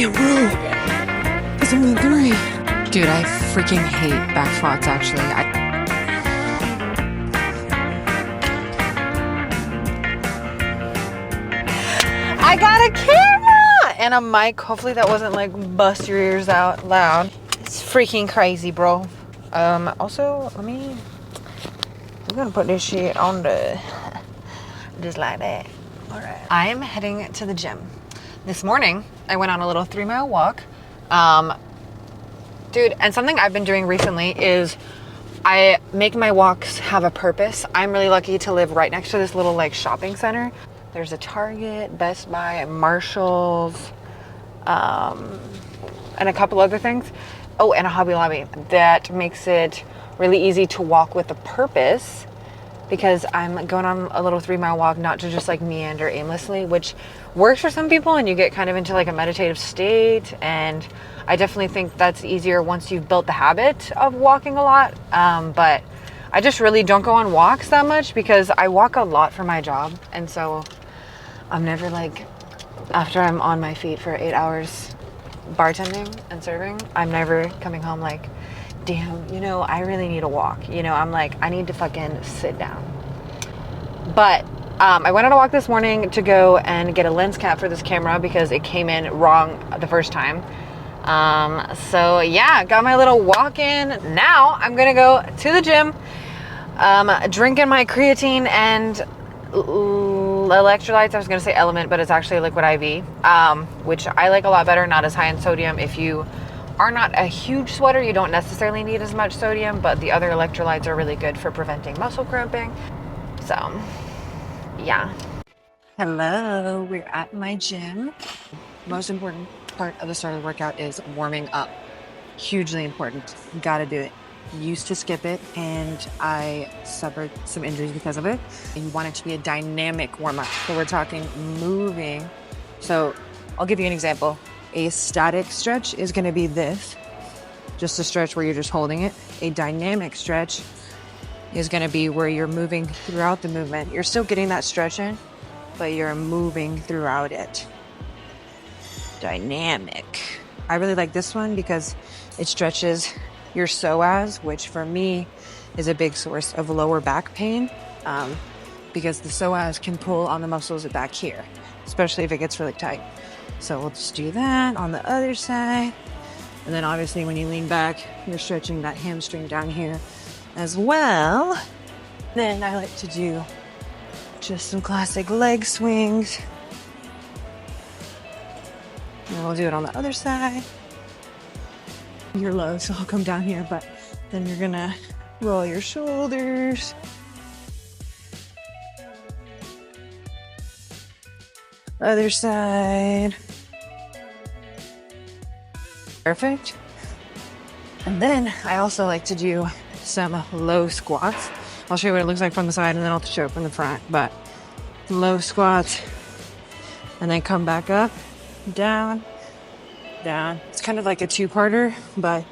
Damn, bro. That's only 3. Dude, I freaking hate back squats, actually. I got a camera and a mic. Hopefully that wasn't like bust your ears out loud. It's freaking crazy, bro. Also, I'm gonna put this shit on the, just like that. All right. I'm heading to the gym. This morning, I went on a little 3-mile walk. Dude, and something I've been doing recently is I make my walks have a purpose. I'm really lucky to live right next to this little like shopping center. There's a Target, Best Buy, Marshall's, and a couple other things. Oh, and a Hobby Lobby. That makes it really easy to walk with a purpose because I'm going on a little 3-mile walk, not to just like meander aimlessly, which works for some people and you get kind of into like a meditative state. And I definitely think that's easier once you've built the habit of walking a lot. But I just really don't go on walks that much because I walk a lot for my job. And so I'm never like, after I'm on my feet for 8 hours bartending and serving, I'm never coming home like, damn, I really need a walk. I'm like, I need to fucking sit down. But I went on a walk this morning to go and get a lens cap for this camera because it came in wrong the first time. So yeah, got my little walk in. Now I'm gonna go to the gym, drinking my creatine and electrolytes. I was gonna say element, but it's actually liquid IV, which I like a lot better, not as high in sodium. If you are not a huge sweater, you don't necessarily need as much sodium, but the other electrolytes are really good for preventing muscle cramping. So yeah. Hello, we're at my gym. Most important part of the start of the workout is warming up. Hugely important. Gotta do it. Used to skip it and I suffered some injuries because of it. And you want it to be a dynamic warm-up. So we're talking moving. So I'll give you an example. A static stretch is gonna be this. Just a stretch where you're just holding it. A dynamic stretch is gonna be where you're moving throughout the movement. You're still getting that stretch in, but you're moving throughout it. Dynamic. I really like this one because it stretches your psoas, which for me is a big source of lower back pain, because the psoas can pull on the muscles back here, especially if it gets really tight. So we'll just do that on the other side. And then obviously when you lean back, you're stretching that hamstring down here as well. Then I like to do just some classic leg swings. And we'll do it on the other side. You're low, so I'll come down here, but then you're gonna roll your shoulders. Other side. Perfect. And then I also like to do some low squats. I'll show you what it looks like from the side and then I'll show it from the front, but low squats and then come back up, down, down. It's kind of like a 2-parter, but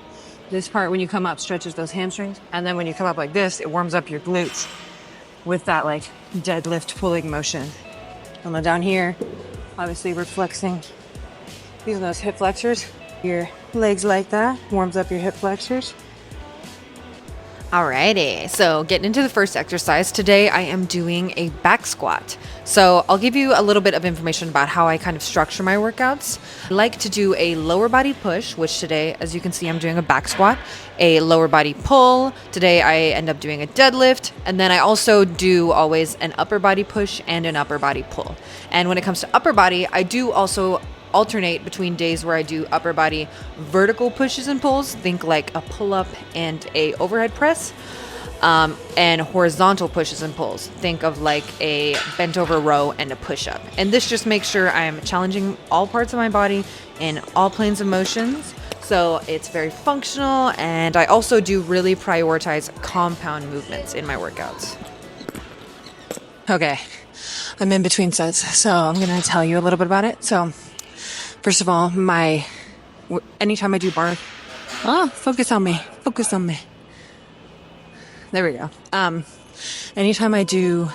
this part when you come up stretches those hamstrings, and then when you come up like this, it warms up your glutes with that like deadlift pulling motion. And then down here, obviously we're flexing using those hip flexors. Your legs like that, warms up your hip flexors. Alrighty, so getting into the first exercise. Today I am doing a back squat. So I'll give you a little bit of information about how I kind of structure my workouts. I like to do a lower body push, which today, as you can see, I'm doing a back squat, a lower body pull. Today I end up doing a deadlift, and then I also do always an upper body push and an upper body pull. And when it comes to upper body, I do also alternate between days where I do upper body vertical pushes and pulls, think like a pull-up and a overhead press, and horizontal pushes and pulls, think of like a bent over row and a push-up. And this just makes sure I'm challenging all parts of my body in all planes of motions, so it's very functional. And I also do really prioritize compound movements in my workouts. Okay, I'm in between sets, so I'm gonna tell you a little bit about it. So first of all, anytime I do bar, focus on me. There we go. Anytime I do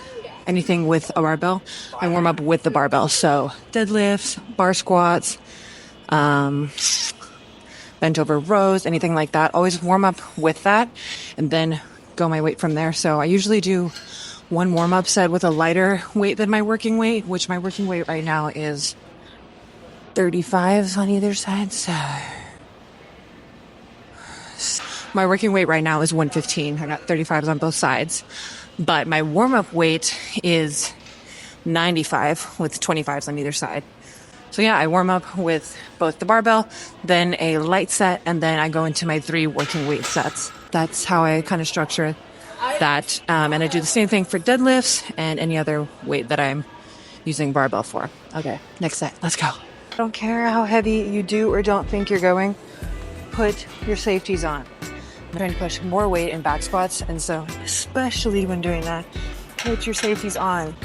anything with a barbell, I warm up with the barbell. So deadlifts, bar squats, bent over rows, anything like that. Always warm up with that and then go my weight from there. So I usually do one warm up set with a lighter weight than my working weight, which my working weight right now is 35s on either side. So my working weight right now is 115. I got 35s on both sides, but my warm up weight is 95 with 25s on either side. So yeah, I warm up with both the barbell, then a light set, and then I go into my 3 working weight sets. That's how I kind of structure that. And I do the same thing for deadlifts and any other weight that I'm using barbell for. Okay, next set. Let's go. I don't care how heavy you do or don't think you're going, put your safeties on. I'm trying to push more weight in back squats, and so especially when doing that, put your safeties on.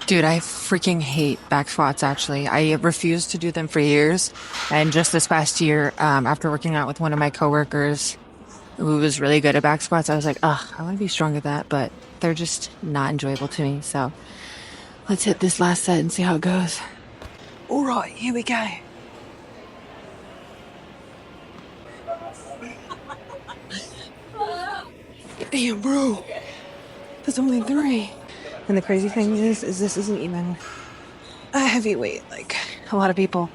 Dude, I freaking hate back squats, actually. I refused to do them for years. And just this past year, after working out with one of my coworkers who was really good at back squats, I was like, ugh, I want to be strong at that, but they're just not enjoyable to me. So let's hit this last set and see how it goes. All right, here we go. Damn, bro. That's only 3. And the crazy thing is this isn't even a heavy weight. Like, a lot of people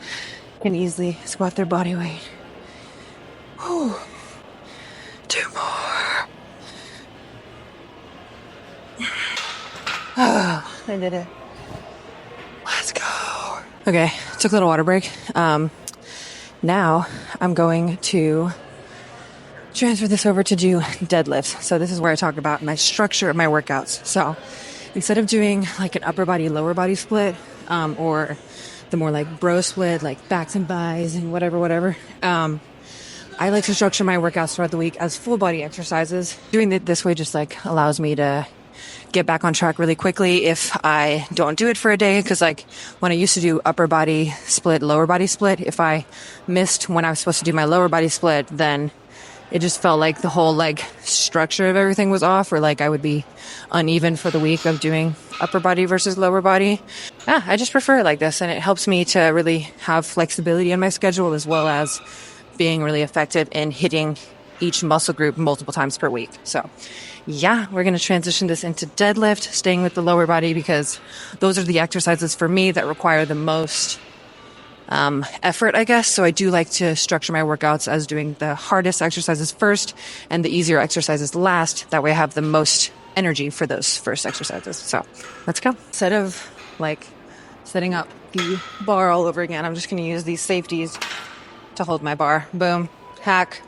can easily squat their body weight. Whew. 2 more. Oh, I did it. Let's go. Okay, took a little water break. Now I'm going to transfer this over to do deadlifts. So this is where I talk about my structure of my workouts. So instead of doing like an upper body, lower body split, or the more like bro split, like backs and buys and whatever, I like to structure my workouts throughout the week as full body exercises. Doing it this way just like allows me to get back on track really quickly if I don't do it for a day. Because like when I used to do upper body split, lower body split, if I missed when I was supposed to do my lower body split, then it just felt like the whole like structure of everything was off, or like I would be uneven for the week of doing upper body versus lower body. I just prefer it like this, and it helps me to really have flexibility in my schedule, as well as being really effective in hitting each muscle group multiple times per week. So yeah, we're going to transition this into deadlift, staying with the lower body, because those are the exercises for me that require the most effort, I guess. So I do like to structure my workouts as doing the hardest exercises first and the easier exercises last. That way I have the most energy for those first exercises. So let's go. Instead of like setting up the bar all over again, I'm just going to use these safeties to hold my bar. Boom. Hack.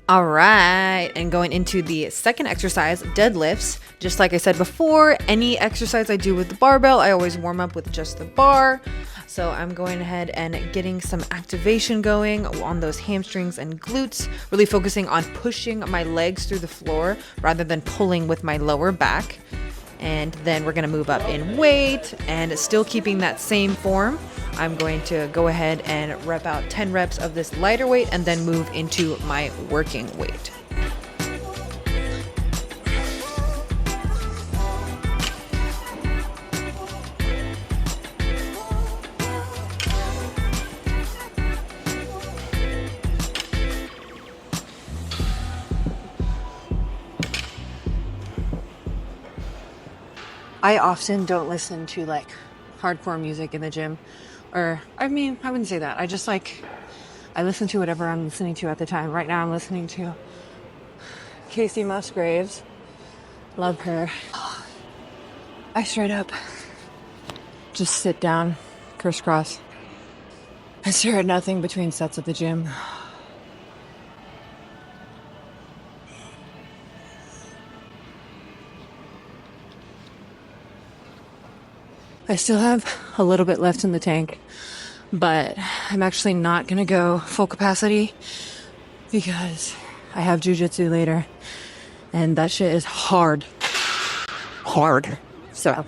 All right, and going into the second exercise, deadlifts. Just like I said before, any exercise I do with the barbell, I always warm up with just the bar. So I'm going ahead and getting some activation going on those hamstrings and glutes, really focusing on pushing my legs through the floor rather than pulling with my lower back. And then we're gonna move up in weight and still keeping that same form. I'm going to go ahead and rep out 10 reps of this lighter weight and then move into my working weight. I often don't listen to like hardcore music in the gym. Or, I mean, I wouldn't say that. I listen to whatever I'm listening to at the time. Right now I'm listening to Casey Musgraves. Love her. I straight up just sit down, crisscross, and stare at nothing between sets at the gym. I still have a little bit left in the tank, but I'm actually not going to go full capacity because I have jujitsu later, and that shit is hard. So,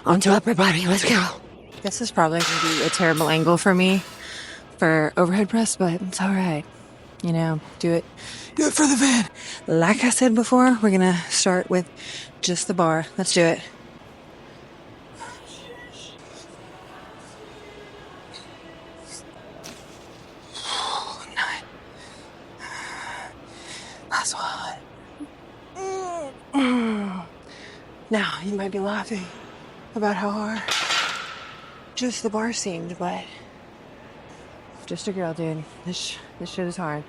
on to upper body, let's go. This is probably going to be a terrible angle for me for overhead press, but it's all right. You know, do it for the van. Like I said before, we're gonna start with just the bar. Let's do it. Nine. Last one. Now, you might be laughing about how hard just the bar seemed, but just a girl, dude. This shit is hard.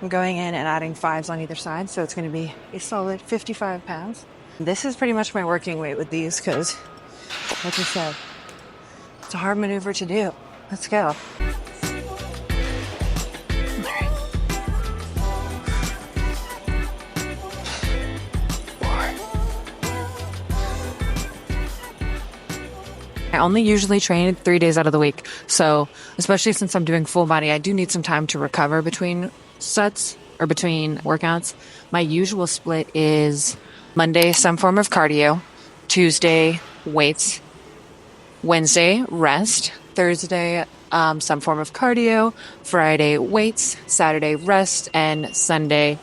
I'm going in and adding 5s on either side, so it's going to be a solid 55 pounds. This is pretty much my working weight with these because, like I said, it's a hard maneuver to do. Let's go. I only usually train 3 days out of the week. So, especially since I'm doing full body, I do need some time to recover between sets or between workouts. My usual split is Monday, some form of cardio, Tuesday, weights, Wednesday, rest, Thursday, some form of cardio, Friday, weights, Saturday, rest, and Sunday,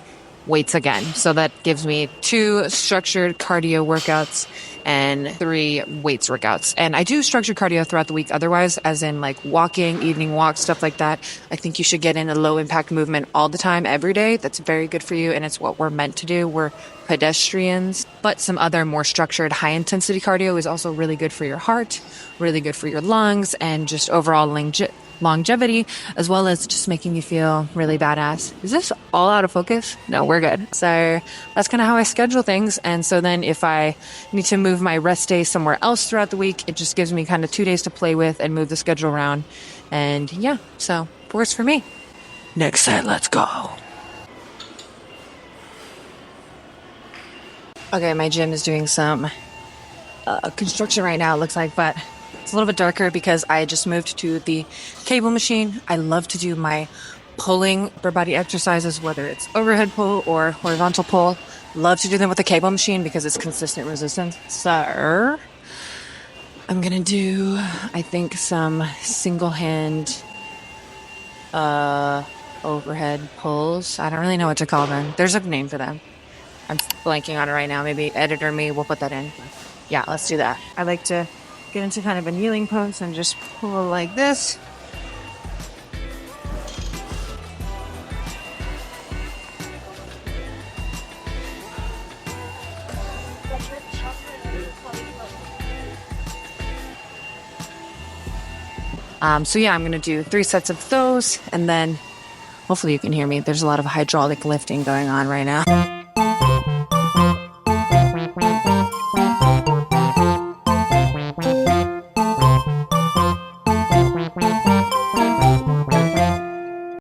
weights again. So that gives me 2 structured cardio workouts and 3 weights workouts. And I do structured cardio throughout the week otherwise, as in like walking, evening walks, stuff like that. I think you should get in a low impact movement all the time, every day. That's very good for you, and it's what we're meant to do. We're pedestrians. But some other more structured high intensity cardio is also really good for your heart, really good for your lungs, and just overall longevity, as well as just making you feel really badass. Is this all out of focus? No, we're good. So that's kind of how I schedule things. And so then if I need to move my rest day somewhere else throughout the week, it just gives me kind of 2 days to play with and move the schedule around. And yeah, so it works for me. Next set, let's go. Okay, my gym is doing some construction right now, it looks like, but it's a little bit darker because I just moved to the cable machine. I love to do my pulling upper body exercises, whether it's overhead pull or horizontal pull. Love to do them with the cable machine because it's consistent resistance. So I'm going to do, I think, some single hand overhead pulls. I don't really know what to call them. There's a name for them. I'm blanking on it right now. Maybe editor me will put that in. Yeah, let's do that. I like to get into kind of a kneeling pose and just pull like this. So yeah, I'm going to do 3 sets of those, and then hopefully you can hear me. There's a lot of hydraulic lifting going on right now.